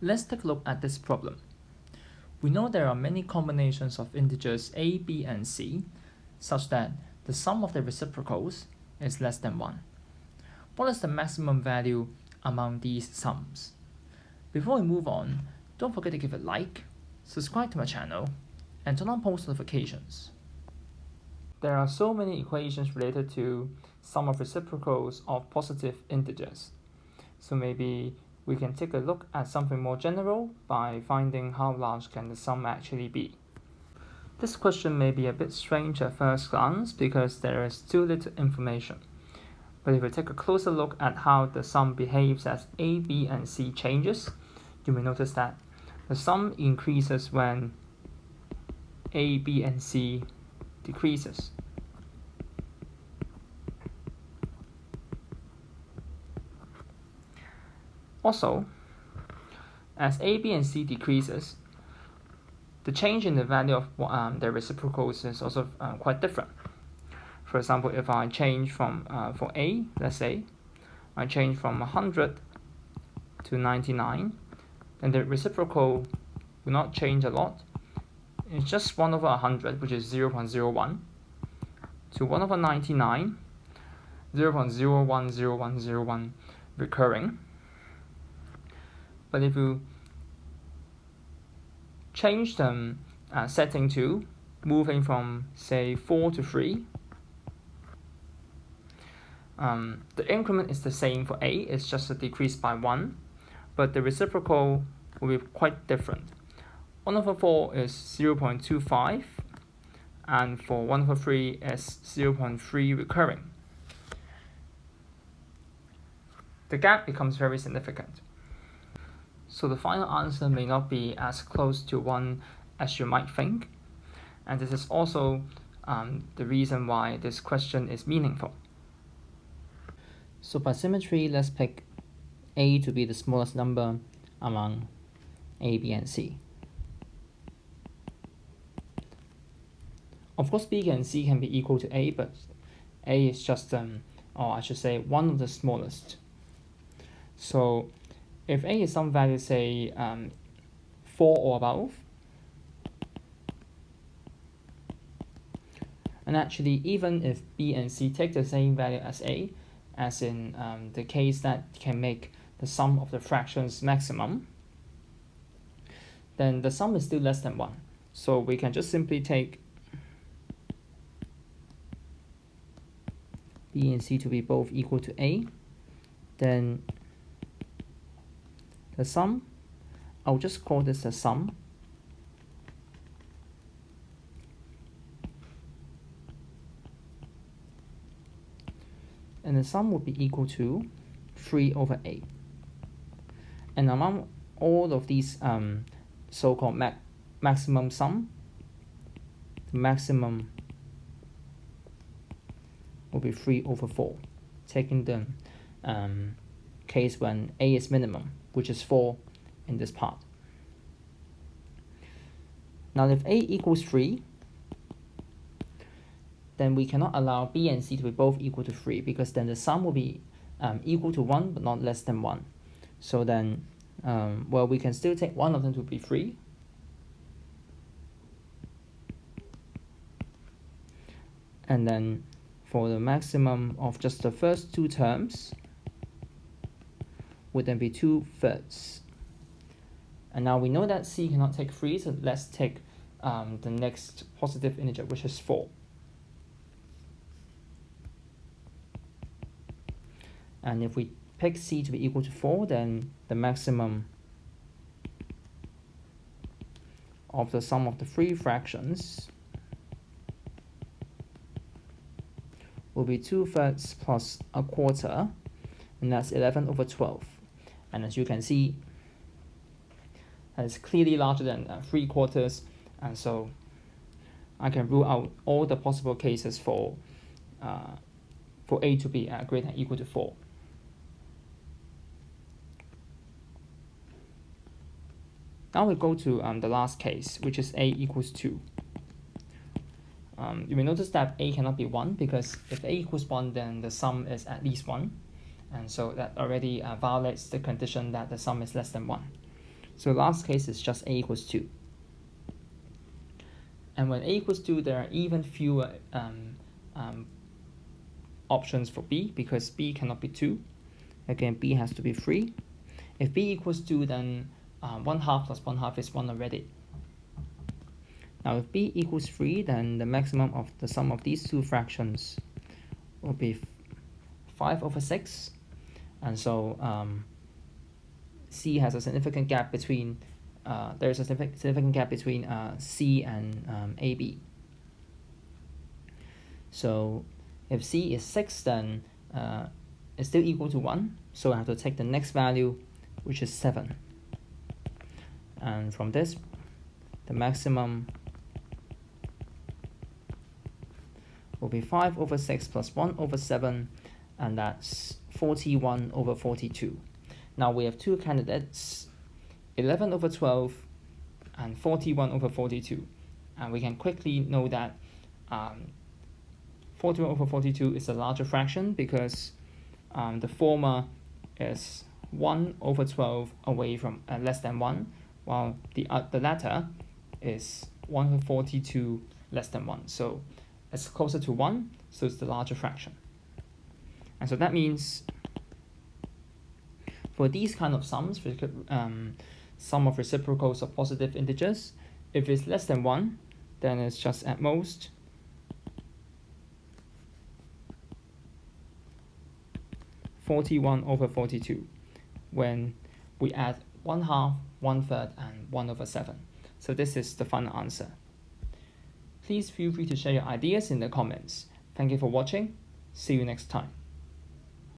Let's take a look at this problem. We know there are many combinations of integers a, b, and c such that the sum of the reciprocals is less than 1. What is the maximum value among these sums? Before we move on, don't forget to give a like, subscribe to my channel, and turn on post notifications. There are so many equations related to sum of reciprocals of positive integers. So maybe we can take a look at something more general by finding how large can the sum actually be. This question may be a bit strange at first glance because there is too little information. But if we take a closer look at how the sum behaves as a, b, and c changes, you may notice that the sum increases when a, b, and c decreases. Also, as a, b, and c decreases, the change in the value of their reciprocals is also quite different. For example, if I change from, for a, let's say, I change from 100 to 99, then the reciprocal will not change a lot. It's just 1 over 100, which is 0.01, to 1 over 99, 0.010101 recurring. But if you change the setting to moving from, say, 4 to 3, the increment is the same for a, it's just a decrease by 1, but the reciprocal will be quite different. 1 over 4 is 0.25, and for 1 over 3 is 0.3 recurring. The gap becomes very significant. So the final answer may not be as close to 1 as you might think, and this is also the reason why this question is meaningful. So by symmetry, let's pick a to be the smallest number among a, b, and c. Of course, b and c can be equal to a, but a is just, or I should say, one of the smallest. So if a is some value, say 4 or above, and actually even if b and c take the same value as a, as in the case that can make the sum of the fractions maximum, then the sum is still less than 1. So we can just simply take b and c to be both equal to a, then the sum, I'll just call this the sum, and the sum will be equal to 3 over a. And among all of these so-called maximum sum, the maximum will be 3 over 4, taking the case when a is minimum, which is 4 in this part. Now if a equals 3, then we cannot allow b and c to be both equal to 3, because then the sum will be equal to 1 but not less than 1. So then, well, we can still take one of them to be 3. And then for the maximum of just the first two terms would then be 2/3. And now we know that c cannot take 3, so let's take the next positive integer, which is 4. And if we pick c to be equal to 4, then the maximum of the sum of the 3 fractions will be 2/3 plus 1/4, and that's 11 over 12. And as you can see, it's clearly larger than 3/4, and so I can rule out all the possible cases for a to be greater than or equal to 4. Now we go to the last case, which is a equals 2. You may notice that a cannot be 1, because if a equals 1, then the sum is at least 1. And so that already violates the condition that the sum is less than 1. So last case is just a equals 2. And when a equals 2, there are even fewer options for b, because b cannot be 2. Again, b has to be 3. If b equals 2, then 1/2 plus 1/2 is 1 already. Now if b equals 3, then the maximum of the sum of these two fractions will be 5/6. And so c has a significant gap between, there's a significant gap between c and ab. So if c is 6, then it's still equal to 1. So I have to take the next value, which is 7. And from this, the maximum will be 5/6 plus 1/7, and that's 41/42. Now we have two candidates, 11/12 and 41/42. And we can quickly know that 41/42 is a larger fraction, because the former is 1/12 away from less than 1, while the latter is 1/42 less than 1. So it's closer to 1, so it's the larger fraction. And so that means for these kind of sums, sum of reciprocals of positive integers, if it's less than 1, then it's just at most 41/42 when we add 1/2, 1/3, and 1/7. So this is the final answer. Please feel free to share your ideas in the comments. Thank you for watching. See you next time.